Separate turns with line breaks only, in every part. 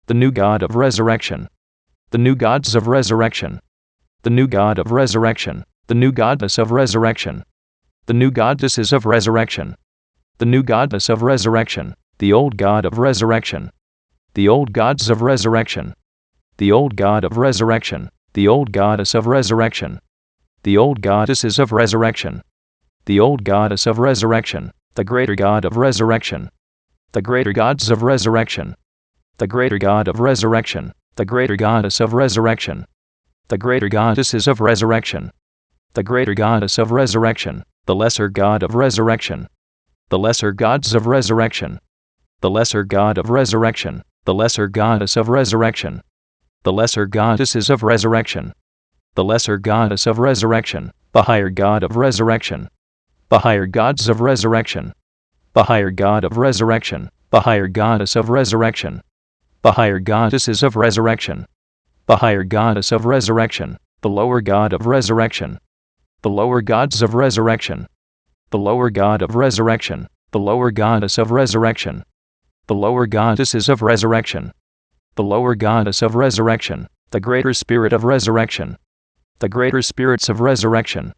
the new God of resurrection, the new gods of resurrection, the new God of resurrection, the new goddess of resurrection, the new goddesses of resurrection, the new goddess of resurrection, the old God of resurrection, the old gods of resurrection, the old God of resurrection, the old goddess of resurrection, the old goddesses of resurrection, the old goddess of resurrection, the greater God of resurrection, the greater gods of resurrection, the greater God of resurrection, the greater goddess of resurrection, the greater goddesses of resurrection, the greater goddess of resurrection, the lesser God of resurrection, the lesser gods of resurrection, the lesser God of resurrection, the lesser goddess of resurrection, the lesser goddesses of resurrection, the lesser goddess of resurrection, the higher God of resurrection, the higher gods of resurrection, the higher God of resurrection, the higher goddess of resurrection, the higher goddesses of resurrection, the higher goddess of resurrection, the lower God of resurrection, the lower gods of resurrection, the lower God of resurrection, the lower goddess of resurrection, the lower goddesses of resurrection, the lower goddess of resurrection, the greater spirit of resurrection, the greater spirits of resurrection,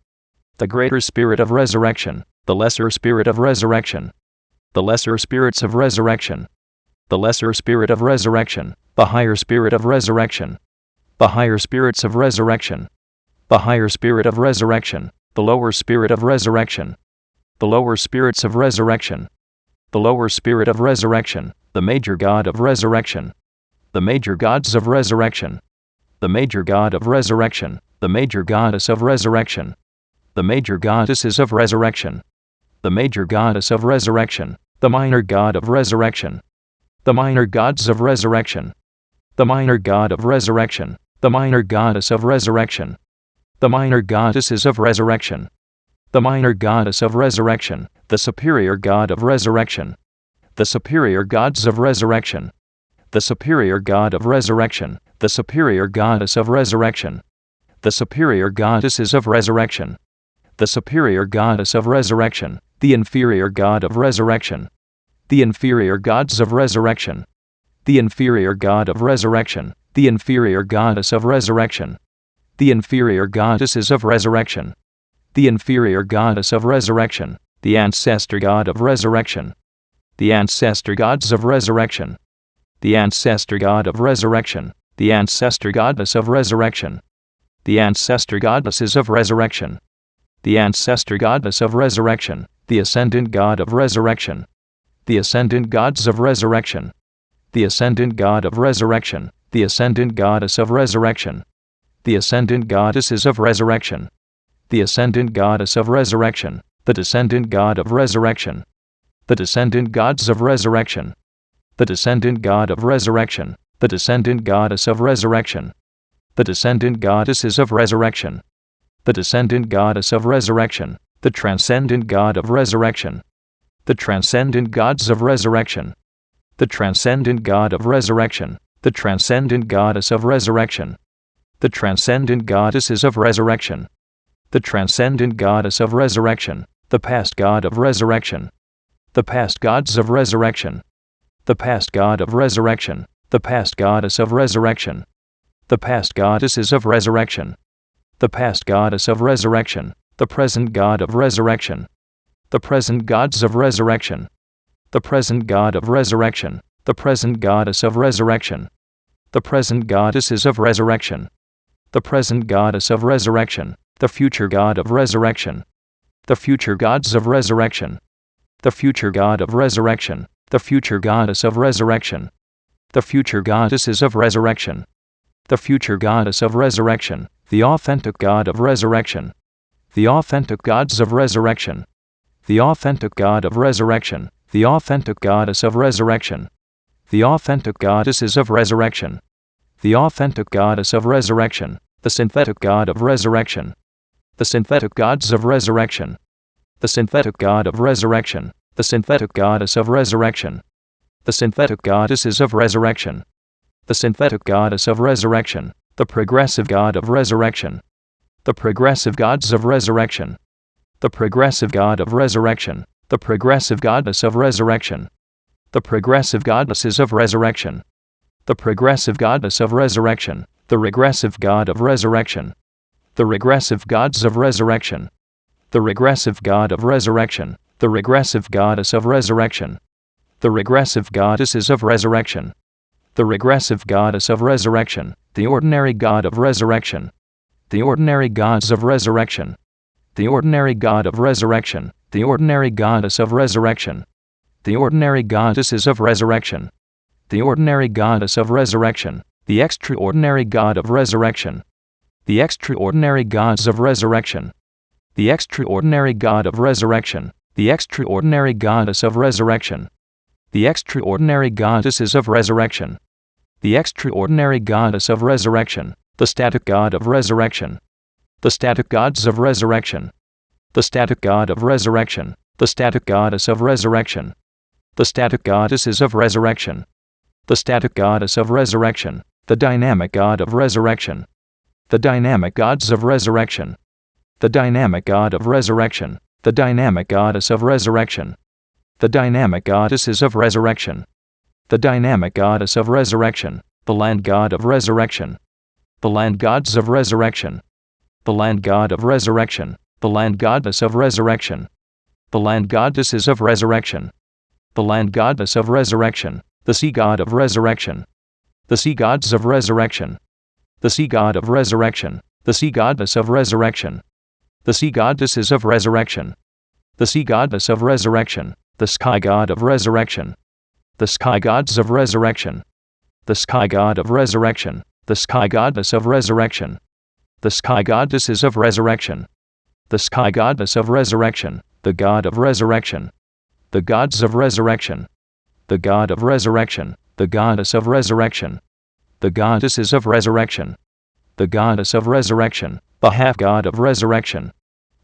the greater spirit of resurrection, the lesser spirit of resurrection, the lesser spirits of resurrection, the lesser spirit of resurrection, the higher spirit of resurrection, the higher spirits of resurrection, the higher spirit of resurrection, the lower spirit of resurrection, the lower spirits of resurrection, the lower spirit of resurrection, the major God of resurrection, the major gods of resurrection, the major God of resurrection, the major goddess of resurrection, the major goddesses of resurrection, the major goddess of resurrection, the minor God of resurrection, the minor gods of resurrection, the minor God of resurrection, the minor goddess of resurrection, the minor goddesses of resurrection, the minor goddess of resurrection, the superior God of resurrection, the superior gods of resurrection, the superior God of resurrection, the superior goddess of resurrection, the superior goddesses of resurrection, the superior goddess of resurrection, the inferior God of resurrection, the inferior gods of resurrection, the inferior God of resurrection, the inferior goddess of resurrection, the inferior goddesses of resurrection, the inferior goddess of resurrection, the ancestor God of resurrection, the ancestor gods of resurrection, the ancestor God of resurrection, the ancestor goddess of resurrection, the ancestor goddesses of resurrection, the ancestor goddess of resurrection, the ascendant God of resurrection, the ascendant gods of resurrection, the ascendant God of resurrection, the ascendant goddess of resurrection, the ascendant goddesses of resurrection, the ascendant goddess of resurrection, the descendant God of resurrection, the descendant gods of resurrection, the descendant God of resurrection, the descendant goddess of resurrection, the descendant goddesses of resurrection, the descendant goddess of resurrection, the transcendent God of resurrection, the transcendent gods of resurrection, the transcendent God of resurrection, the transcendent goddess of resurrection, the transcendent goddesses of resurrection, the transcendent goddess of resurrection, the past God of resurrection, the past gods of resurrection, the past God of resurrection, the past goddess of resurrection, the past goddesses of resurrection, the past goddess of resurrection, the present God of resurrection, the present gods of resurrection, the present God of resurrection, the present goddess of resurrection, the present goddesses of resurrection, the present goddess of resurrection, the future God of resurrection, the future gods of resurrection, the future God of resurrection, the future goddess of resurrection, the future goddesses of resurrection, the future goddess of resurrection, the authentic God of resurrection, the authentic gods of resurrection, the authentic God of resurrection, the authentic goddess of resurrection, the authentic goddesses of resurrection, the authentic goddess of resurrection, the synthetic God of resurrection, the synthetic gods of resurrection, the synthetic God of resurrection, the synthetic goddess of resurrection, the synthetic goddesses of resurrection, the synthetic goddess of resurrection, the progressive God of resurrection, the progressive gods of resurrection, the progressive God of resurrection, the progressive goddess of resurrection, the progressive goddesses of resurrection, the progressive goddess of resurrection, the regressive god of resurrection, the regressive gods of resurrection, the regressive god of resurrection, the regressive goddess of resurrection, the regressive goddesses of resurrection, the regressive goddess of resurrection, the ordinary god of resurrection, the ordinary gods of resurrection, the ordinary god of resurrection, the ordinary goddess of resurrection, the ordinary goddesses of resurrection, the ordinary goddess of resurrection, the extraordinary god of resurrection, the extraordinary gods of resurrection, the extraordinary god of resurrection, the extraordinary goddess of resurrection, the extraordinary goddesses of resurrection, the extraordinary goddess of resurrection, the static god of resurrection, the static gods of resurrection, the static god of resurrection, the static goddess of resurrection, the static goddesses of resurrection, the static goddess of resurrection, the dynamic god of resurrection, the dynamic gods of resurrection, the dynamic god of resurrection, the dynamic goddess of resurrection, the dynamic goddesses of resurrection, the dynamic goddess of resurrection, the land god of resurrection, the land gods of resurrection, the land god of resurrection, the land goddess of resurrection, the land goddesses of resurrection, the land goddess of resurrection, the sea god of resurrection, the sea gods of resurrection, the sea god of resurrection, the sea goddess of resurrection, the sea goddesses of resurrection, the sea goddess of resurrection, the sky god of resurrection, the sky gods of resurrection, the sky god of resurrection, the sky goddess of resurrection, the sky goddesses of resurrection, the sky goddess of resurrection, the god of resurrection, the gods of resurrection, the god of resurrection, the goddess of resurrection, the goddesses of resurrection, the goddess of resurrection, the half god of resurrection,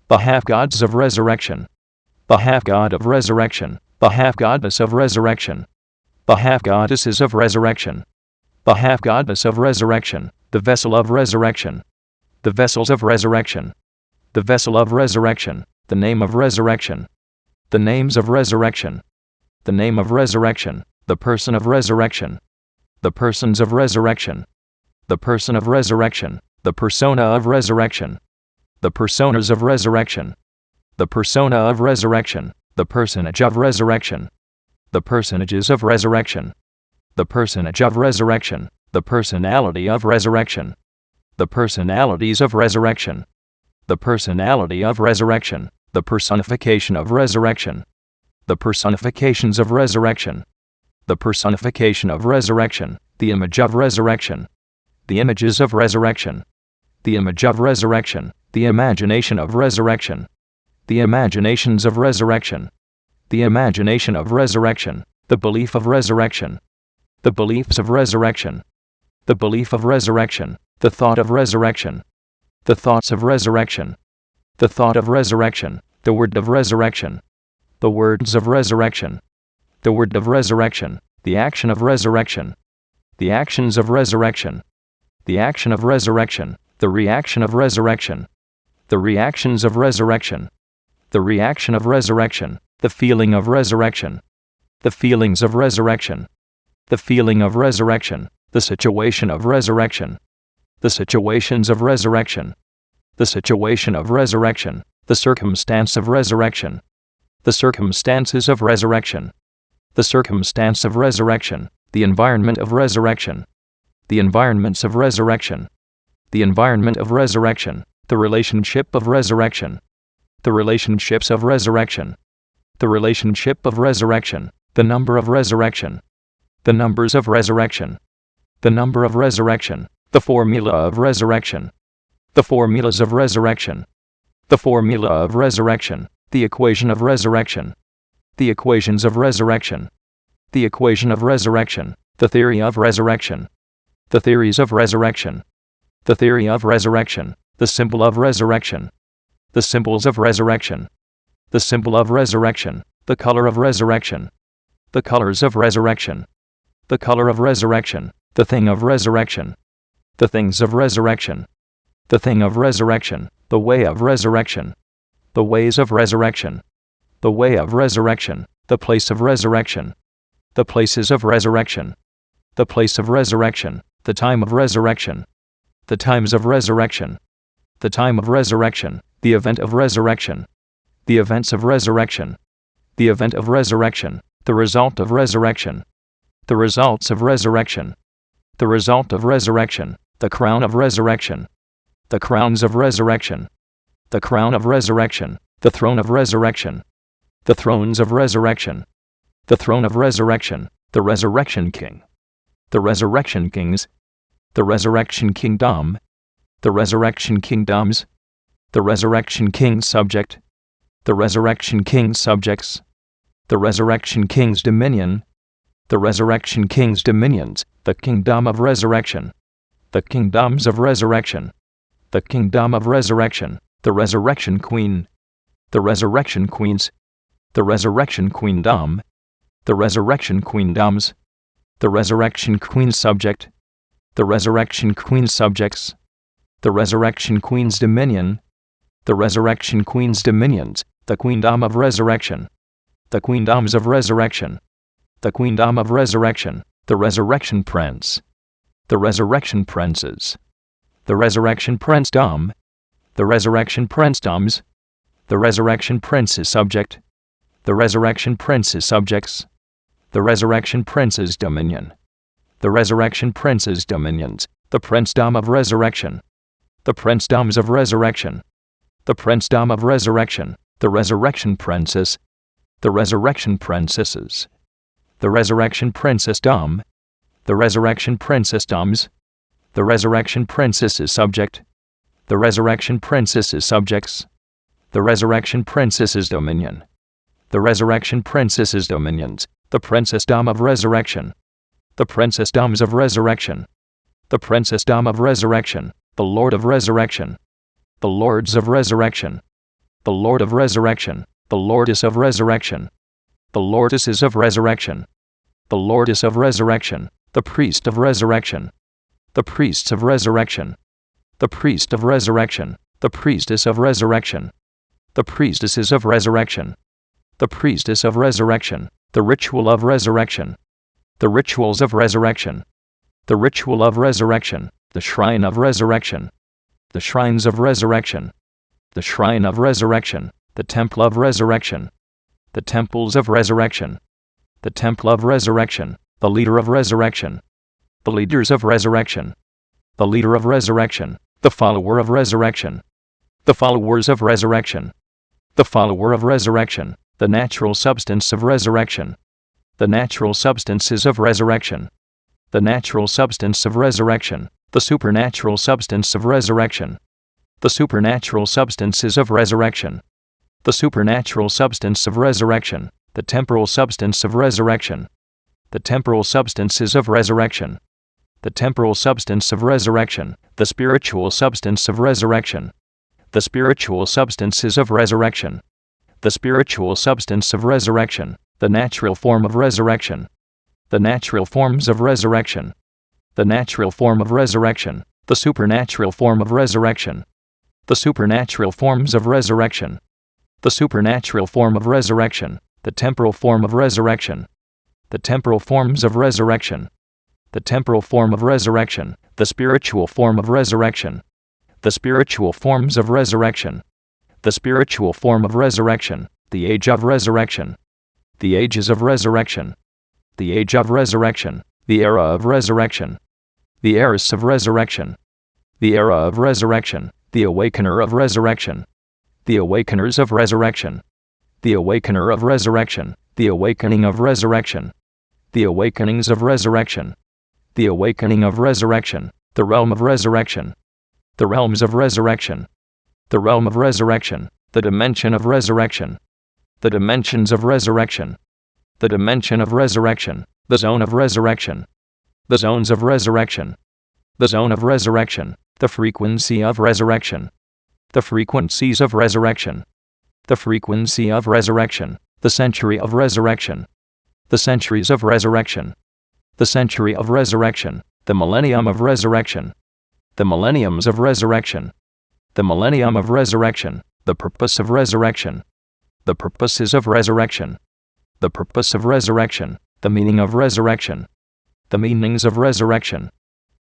the half gods of resurrection, the half god of resurrection, the half goddess of resurrection, the half goddesses of resurrection, the half goddess of resurrection, the vessel of resurrection, the vessels of resurrection, the vessel of resurrection, the name of resurrection, the names of resurrection, the name of resurrection, the person of resurrection, the persons of resurrection, the person of resurrection, the persona of resurrection, the personas of resurrection, the persona of resurrection, the personage of resurrection, the personages of resurrection, the personage of resurrection, the personality of resurrection, the personalities of resurrection, the personality of resurrection, the personification of resurrection, the personifications of resurrection, the personification of resurrection, the image of resurrection, the images of resurrection, the image of resurrection, the imagination of resurrection, the imaginations of resurrection, the imagination of resurrection, the belief of resurrection, the beliefs of resurrection, the belief of resurrection, the thought of resurrection, the thoughts of resurrection, the thought of resurrection, the word of resurrection, the words of resurrection, the word of resurrection, the action of resurrection, the actions of resurrection, the action of resurrection, the reaction of resurrection, the reactions of resurrection, the reaction of resurrection, the feeling of resurrection, the feelings of resurrection, the feeling of resurrection, the situation of resurrection, the situations of resurrection, the situation of resurrection, the circumstance of resurrection, the circumstances of resurrection, the circumstance of resurrection, the environment of resurrection, the environments of resurrection, the environment of resurrection, the relationship of resurrection, the relationships of resurrection, the relationship of resurrection, the number of resurrection, the numbers of resurrection, the number of resurrection, the formula of resurrection, the formulas of resurrection, the formula of resurrection, the equation of resurrection, the equations of resurrection, the equation of resurrection, the theory of resurrection, the theories of resurrection, the theory of resurrection, the symbol of resurrection, the symbols of resurrection, the symbol of resurrection, the color of resurrection, the colors of resurrection, the color of resurrection, the thing of resurrection, the things of resurrection, the thing of resurrection, the way of resurrection, the ways of resurrection, the way of resurrection, the place of resurrection, the places of resurrection, the place of resurrection, the time of resurrection, the times of resurrection, the time of resurrection, the event of resurrection, the events of resurrection, the event of resurrection, the result of resurrection, the results of resurrection, the result of resurrection, the crown of resurrection, the crowns of resurrection, the crown of resurrection, the throne of resurrection, the thrones of resurrection, the throne of resurrection, the resurrection king, the resurrection kings, the resurrection kingdom, the resurrection kingdoms, the resurrection king's subject, the resurrection king's subjects, the resurrection king's dominion, the resurrection king's dominions, the kingdom of resurrection, the kingdoms of resurrection, the kingdom of resurrection, the resurrection queen, the resurrection queens, the resurrection queendom, the resurrection queendoms, the resurrection queen's subject, the resurrection queen's subjects, the resurrection queen's dominion, the resurrection queen's dominions, the queendom of resurrection, the queendoms of resurrection, the queendom of resurrection, the resurrection prince, the resurrection princes, the resurrection princedom, the resurrection princedoms, the resurrection prince's subject, the resurrection prince's subjects, the resurrection prince's dominion, the resurrection prince's dominions, the princedom of resurrection, the princedoms of resurrection, the princedom of resurrection, the resurrection princess, the resurrection princesses, the resurrection princessdom, the resurrection princessdoms, the resurrection princess's subject, the resurrection princess's subjects, the resurrection princess's dominion, the resurrection princess's dominions, the princessdom of resurrection, the princessdoms of resurrection, the princessdom of resurrection, the Lord of resurrection, the lords of resurrection, the Lord of resurrection, the lordess of resurrection, the lordesses of resurrection, the lordess of resurrection, the priest of resurrection, the priests of resurrection, the priest of resurrection, the priestess of resurrection, the priestesses of resurrection, the priestess of resurrection, the ritual of resurrection, the rituals of resurrection, the ritual of resurrection, the shrine of resurrection, the shrines of resurrection, the shrine of resurrection, the temple of resurrection, the temples of resurrection, the temple of resurrection, the leader of resurrection, the leaders of resurrection, the leader of resurrection, the follower of resurrection, the followers of resurrection, the follower of resurrection, the natural substance of resurrection, the natural substances of resurrection, the natural substance of resurrection, the supernatural substance of resurrection, the supernatural substances of resurrection, the supernatural substance of resurrection, the temporal substance of resurrection, the temporal substances of resurrection, the temporal substance of resurrection, the spiritual substance of resurrection, the spiritual substances of resurrection, the spiritual substance of resurrection, the natural form of resurrection, the natural forms of resurrection, the natural form of resurrection, the supernatural form of resurrection, the supernatural forms of resurrection, the supernatural form of resurrection, the temporal form of resurrection, the temporal forms of resurrection, the temporal form of resurrection, the spiritual form of resurrection, the spiritual forms of resurrection, the spiritual form of resurrection, the age of resurrection, the ages of resurrection, the age of resurrection, the era of resurrection, the eras of resurrection, the era of resurrection, the awakener of resurrection, the awakeners of resurrection, the awakener of resurrection, the awakening of resurrection, the awakenings of resurrection, the awakening of resurrection, the realm of resurrection, the realms of resurrection, the realm of resurrection, the dimension of resurrection, the dimensions of resurrection, the dimension of resurrection, the zone of resurrection, the zones of resurrection, the zone of resurrection, the frequency of resurrection, the frequencies of resurrection, the frequency of resurrection, the century of resurrection, the centuries of resurrection, the century of resurrection, the millennium of resurrection, the millenniums of resurrection, the millennium of resurrection, the purpose of resurrection, the purposes of resurrection, the purpose of resurrection, the meaning of resurrection, The meanings of resurrection.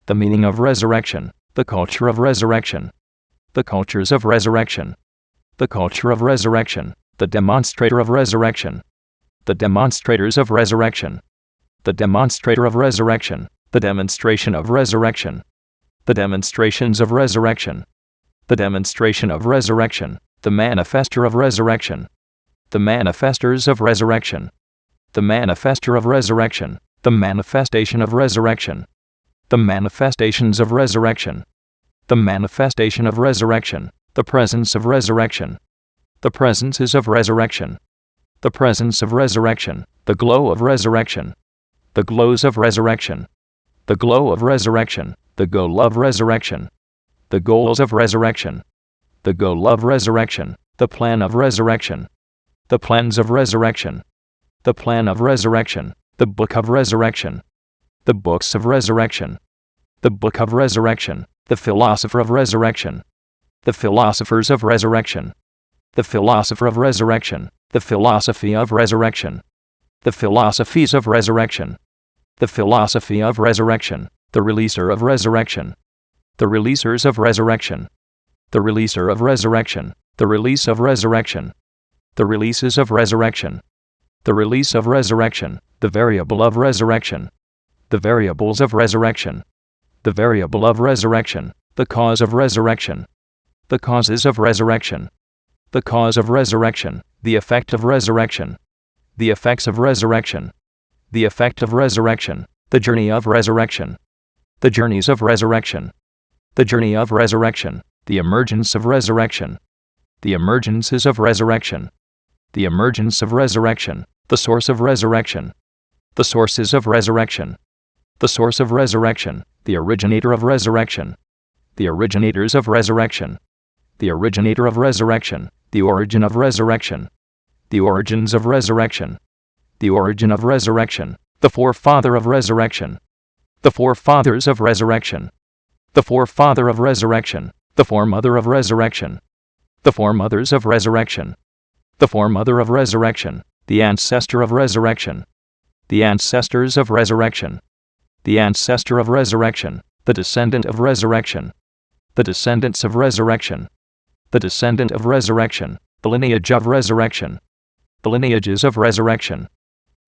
The meaning of resurrection. The culture of resurrection. The cultures of resurrection. The culture of resurrection. The demonstrator of resurrection. The demonstrators of resurrection. The demonstrator of resurrection. The demonstration of resurrection. The demonstrations of resurrection. The demonstration of resurrection. The manifester of resurrection. The manifestors of resurrection. The manifester of resurrection. The manifestation of resurrection. The manifestations of resurrection. The manifestation of resurrection. The presence of resurrection. The presences of resurrection. The presence of resurrection. The glow of resurrection. The glows of resurrection. The glow of resurrection. The goal of resurrection. The goals of resurrection. The goal of resurrection. The plan of resurrection. The plans of resurrection. The plan of resurrection. The book of resurrection. The books of resurrection. The book of resurrection. The philosopher of resurrection. The philosophers of resurrection. The philosopher of resurrection. The philosophy of resurrection. The philosophies of resurrection. The philosophy of resurrection. The releaser of resurrection. The releasers of resurrection. The releaser of resurrection. The release of resurrection. The releases of resurrection. The release of resurrection. The variable of resurrection. The variables of resurrection. The variable of resurrection. The cause of resurrection. The causes of resurrection. The cause of resurrection. The effect of resurrection. The effects of resurrection. The effect of resurrection. The journey of resurrection. The journeys of resurrection. The journey of resurrection. The emergence of resurrection. The emergences of resurrection. The emergence of resurrection. The source of resurrection. The sources of resurrection. The source of resurrection. The originator of resurrection. The originators of resurrection. The originator of resurrection. The origin of resurrection. The origins of resurrection. The origin of resurrection. The forefather of resurrection. The forefathers of resurrection. The forefather of resurrection. The foremother of resurrection. The foremothers of resurrection. The foremother of resurrection. The ancestor of resurrection. The ancestors of resurrection. The ancestor of resurrection. The descendant of resurrection. The descendants of resurrection. The descendant of resurrection. The lineage of resurrection. The lineages of resurrection.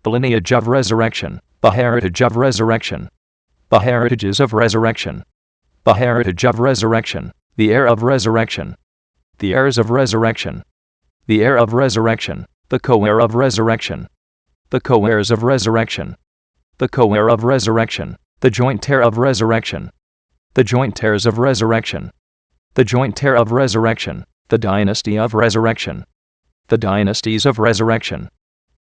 The lineage of resurrection. The heritage of resurrection. The heritages of resurrection. The heritage of resurrection. The heir of resurrection. The heirs of resurrection. The heir of resurrection. The co-heir of resurrection. The co-heirs of resurrection. The co-heir of resurrection. The joint heir of resurrection. The joint heirs of resurrection. The joint heir of resurrection. The dynasty of resurrection. The dynasties of resurrection.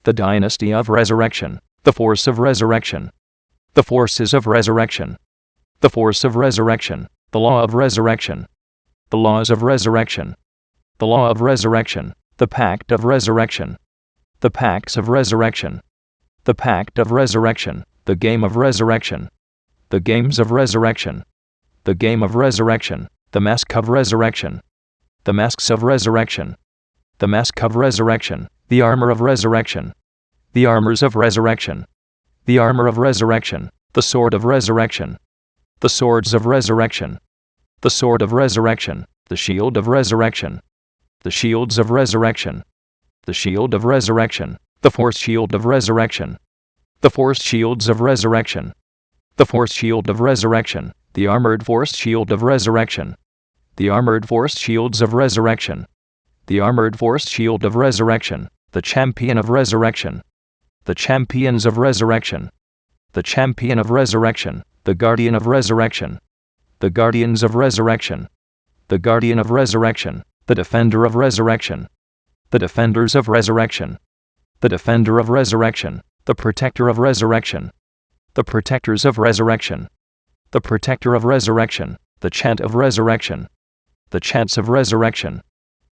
The dynasty of resurrection. The force of resurrection. The forces of resurrection. The force of resurrection. The law of resurrection. The laws of resurrection. The law of resurrection. The pact of resurrection. The pacts of resurrection. The pact of resurrection. The game of resurrection. The games of resurrection. The game of resurrection. The mask of resurrection. The masks of resurrection. The mask of resurrection. The armor of resurrection. The armors of resurrection. The armor of resurrection. The sword of resurrection. The swords of resurrection. The sword of resurrection. The shield of resurrection. The shields of resurrection. The shield of resurrection. The force shield of resurrection. The force shields of resurrection. The force shield of resurrection. The armored force shield of resurrection. The armored force shields of resurrection. The armored force shield of resurrection. The champion of resurrection. The champions of resurrection. The champion of resurrection. The guardian of resurrection. The guardians of resurrection. The guardian of resurrection. The defender of resurrection. The defenders of resurrection. The defender of resurrection. The protector of resurrection. The protectors of resurrection. The protector of resurrection. The chant of resurrection. The chants of resurrection.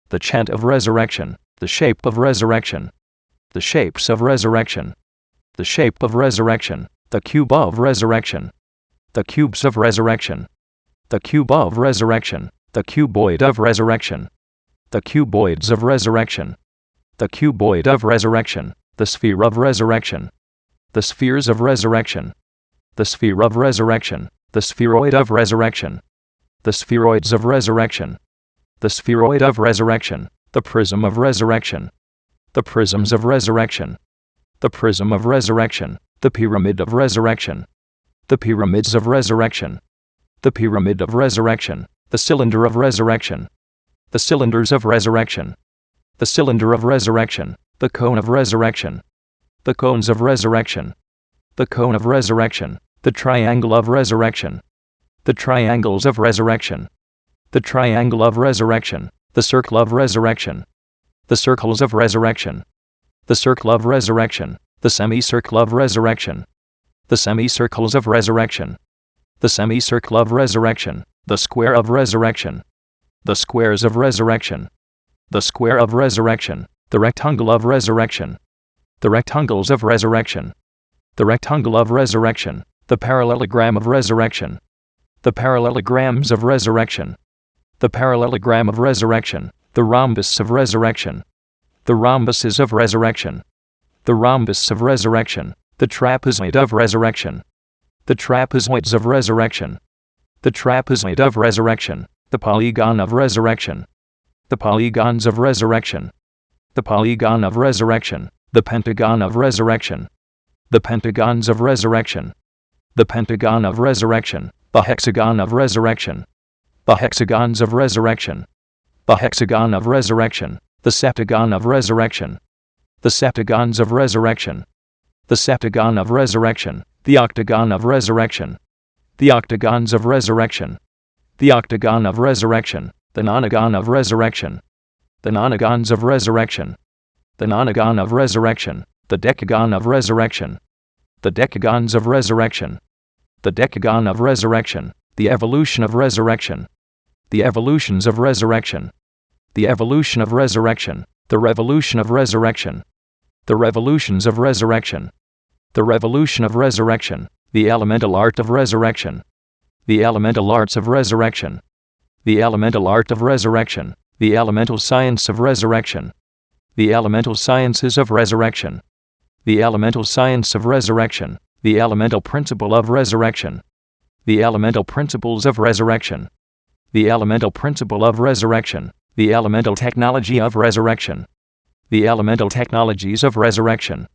The chant of resurrection. The shape of resurrection. The shapes of resurrection. The shape of resurrection. The cube of resurrection. The cubes of resurrection. The cube of resurrection. The cuboid of resurrection. The cuboids of resurrection. The cuboid of resurrection. The sphere of resurrection. The spheres of resurrection. the sphere of resurrection, the spheroid of resurrection, the spheroids of resurrection, the spheroid of resurrection, the prism of resurrection, the prisms of resurrection, the prism of resurrection, the pyramid of resurrection, the pyramids of resurrection, the pyramid of resurrection, the cylinder of resurrection, the cylinders of resurrection, the cylinder of resurrection, the cone of resurrection, the cones of resurrection, the cone of resurrection, the triangle of resurrection, the triangles of resurrection, the triangle of resurrection, the circle of resurrection, the circles of resurrection, the circle of resurrection, the semicircle of resurrection, the semicircles of resurrection, the semicircle of resurrection, the square of resurrection, the squares of resurrection, the square of resurrection, the rectangle of resurrection, the rectangles of resurrection, the rectangle of resurrection, the parallelogram of resurrection, the parallelograms of resurrection, the parallelogram of resurrection, the rhombus of resurrection, the rhombuses of resurrection, the rhombus of resurrection, the trapezoid of resurrection, the trapezoids of resurrection, the trapezoid of resurrection, the polygon of resurrection, the polygons of resurrection, the polygon of resurrection, the pentagon of resurrection, the pentagons of resurrection, the pentagon of resurrection, the hexagon of resurrection, the hexagons of resurrection, the hexagon of resurrection, the septagon of resurrection, the septagons of resurrection, the septagon of resurrection, the octagon of resurrection, the octagons of resurrection, the octagon of resurrection, the nonagon of resurrection, the nonagons of resurrection, the nonagon of resurrection, the decagon of resurrection, the decagons of resurrection, the decagon of resurrection, the evolution of resurrection, the evolutions of resurrection, the evolution of resurrection, the revolution of resurrection, the revolutions of resurrection, the revolution of resurrection, the elemental art of resurrection, the elemental arts of resurrection, the elemental art of resurrection, the elemental science of resurrection, the elemental sciences of resurrection, the elemental science of resurrection, the elemental principle of resurrection, the elemental principles of resurrection, the elemental principle of resurrection, the elemental technology of resurrection, the elemental technologies of resurrection,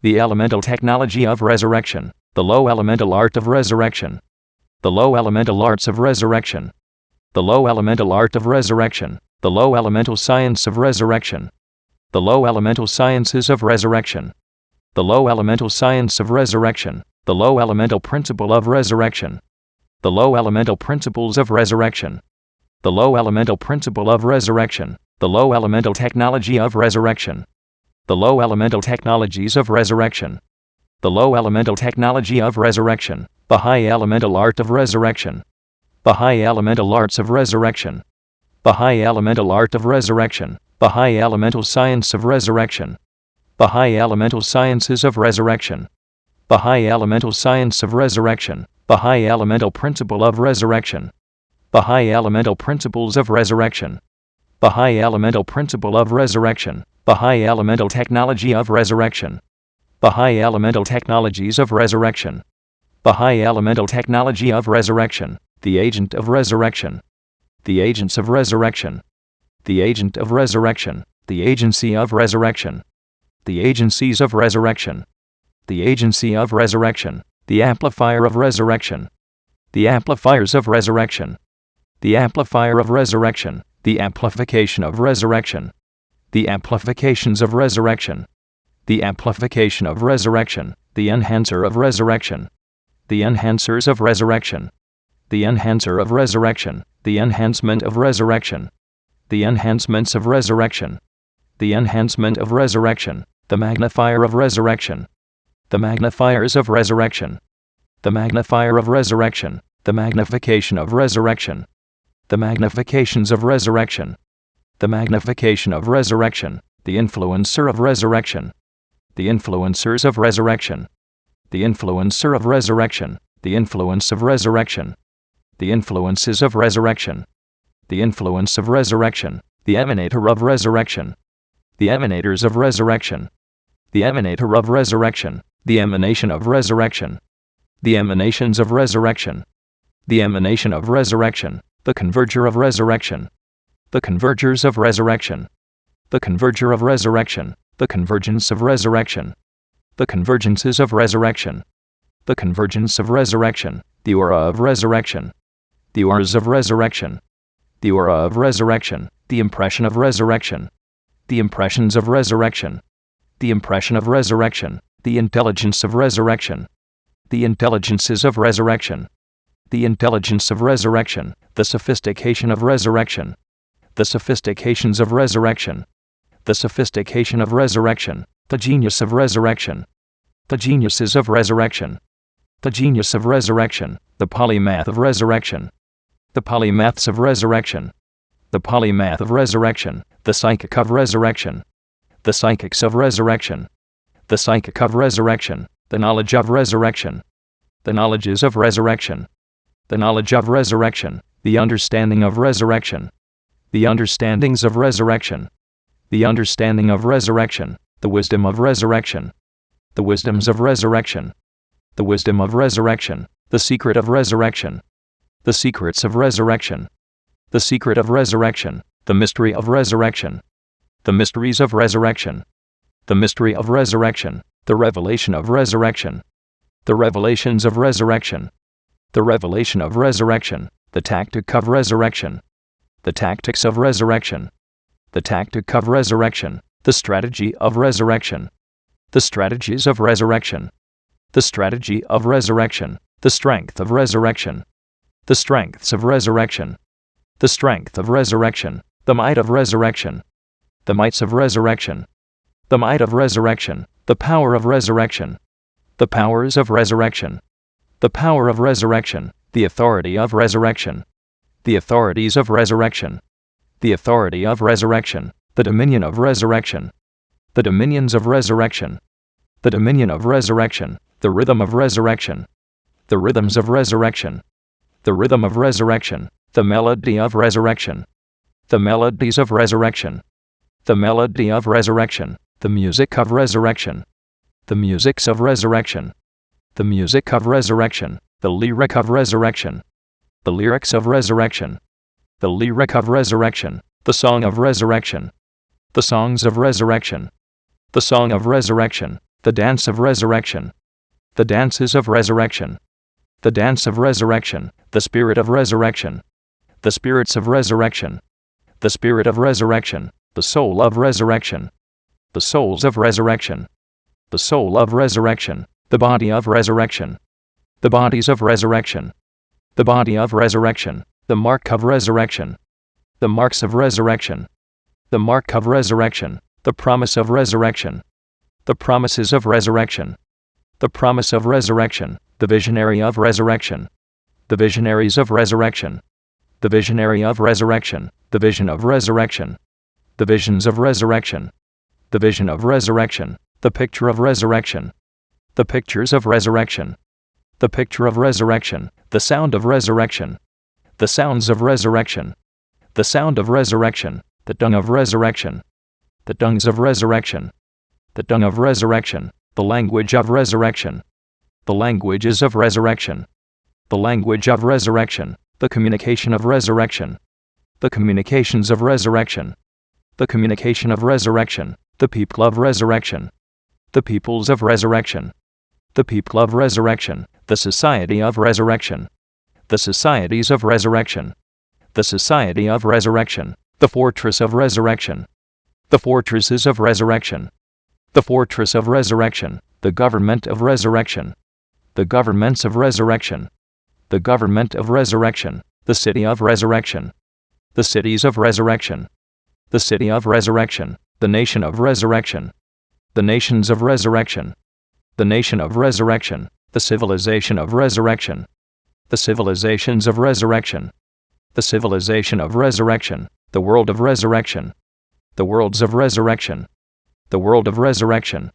the elemental technology of resurrection, the low elemental art of resurrection, the low elemental arts of resurrection, the low elemental art of resurrection, the low elemental science of resurrection, the low elemental sciences of resurrection, the low elemental science of resurrection, the low elemental principle of resurrection, the low elemental principles of resurrection, the low elemental principle of resurrection, the low elemental technology of resurrection, the low elemental technologies of resurrection, the low elemental technology of resurrection, the high elemental art of resurrection, the high elemental arts of resurrection, the high elemental art of resurrection, the high elemental science of resurrection, the high elemental sciences of resurrection, the high elemental science of resurrection, the high elemental principle of resurrection, the high elemental principles of resurrection, the high elemental principle of resurrection, the high elemental technology of resurrection, the high elemental technologies of resurrection, the high elemental technology of resurrection, the agent of resurrection, the agents of resurrection, the agent of resurrection, the agency of resurrection, the agencies of resurrection, the agency of resurrection, the amplifier of resurrection, the amplifiers of resurrection, the amplifier of resurrection, the amplification of resurrection, the amplifications of resurrection, the amplification of resurrection, the enhancer of resurrection, the enhancers of resurrection, the enhancer of resurrection, the enhancement of resurrection, the enhancements of resurrection, the enhancement of resurrection, the magnifier of resurrection, the magnifiers of resurrection, the magnifier of resurrection, the magnification of resurrection, the magnifications of resurrection, the magnification of resurrection, the influencer of resurrection, the influencers of resurrection, the influencer of resurrection, the influence of resurrection, the influences of resurrection, the influence of resurrection, the emanator of resurrection, the emanators of resurrection, the emanator of resurrection, the emanation of resurrection, the emanations of resurrection, the emanation of resurrection, the converger of resurrection, the convergers of resurrection, the converger of resurrection, the convergence of resurrection, the convergences of resurrection, the convergence of resurrection, the aura of resurrection, the auras of resurrection, the aura of resurrection, the impression of resurrection, the impressions of resurrection, the impression of resurrection, the intelligence of resurrection, the intelligences of resurrection, the intelligence of resurrection, the sophistication of resurrection, the sophistications of resurrection, the sophistication of resurrection, the genius of resurrection, the geniuses of resurrection, the genius of resurrection, the polymath of resurrection, the polymaths of resurrection, the polymath of resurrection, the psychic of resurrection, the psychics of resurrection, the psychic of resurrection, the knowledge of resurrection, the knowledges of resurrection, the knowledge of resurrection, the understanding of resurrection, the understandings of resurrection, the understanding of resurrection, the wisdom of resurrection, the wisdoms of resurrection, the wisdom of resurrection, the secret of resurrection, the secrets of resurrection, the secret of resurrection, the mystery of resurrection, the mysteries of resurrection, the mystery of resurrection, the revelation of resurrection, the revelations of resurrection, the revelation of resurrection, the tactic of resurrection, the tactics of resurrection, the tactic of resurrection, the strategy of resurrection, the strategies of resurrection, the strategy of resurrection, the strength of resurrection, the strengths of resurrection, the strength of resurrection, the might of resurrection, the mights of resurrection, the might of resurrection, the power of resurrection, the powers of resurrection, the power of resurrection, the authority of resurrection, the authorities of resurrection, the authority of resurrection, the dominion of resurrection, the dominions of resurrection, the dominion of resurrection, the rhythm of resurrection, the rhythms of resurrection, the rhythm of resurrection, the melody of resurrection, the melodies of resurrection, the melody of resurrection, the music of resurrection, the musics of resurrection, the music of resurrection, the lyric of resurrection, the lyrics of resurrection, the lyric of resurrection, the song of resurrection, the songs of resurrection, the song of resurrection, the dance of resurrection, the dances of resurrection, the dance of resurrection, the spirit of resurrection, the spirits of resurrection, the spirit of resurrection, the soul of resurrection, the souls of resurrection, the soul of resurrection, the body of resurrection, the bodies of resurrection, the body of resurrection, the mark of resurrection, the marks of resurrection, the mark of resurrection, the promise of resurrection, the promises of resurrection, the promise of resurrection, the visionary of resurrection, the visionaries of resurrection, the visionary of resurrection, the vision of resurrection, the visions of resurrection, the vision of resurrection, the picture of resurrection, the pictures of resurrection, the picture of resurrection, the sound of resurrection, the sounds of resurrection, the sound of resurrection, the dung of resurrection, the dungs of resurrection, the dung of resurrection, the language of resurrection, the languages of resurrection, the language of resurrection, the communication of resurrection, the communications of resurrection, the communication of resurrection, the people of resurrection, the peoples of resurrection, the people of resurrection, the society of resurrection, the societies of resurrection, the society of resurrection, the fortress of resurrection, the fortresses of resurrection, the fortress of resurrection, the government of resurrection, the governments of resurrection, the government of resurrection, the city of resurrection, the cities of resurrection, the city of resurrection, the nation of resurrection, the nations of resurrection, the nation of resurrection, the civilization of resurrection, the civilizations of resurrection, the civilization of resurrection, the world of resurrection, the worlds of resurrection, the world of resurrection,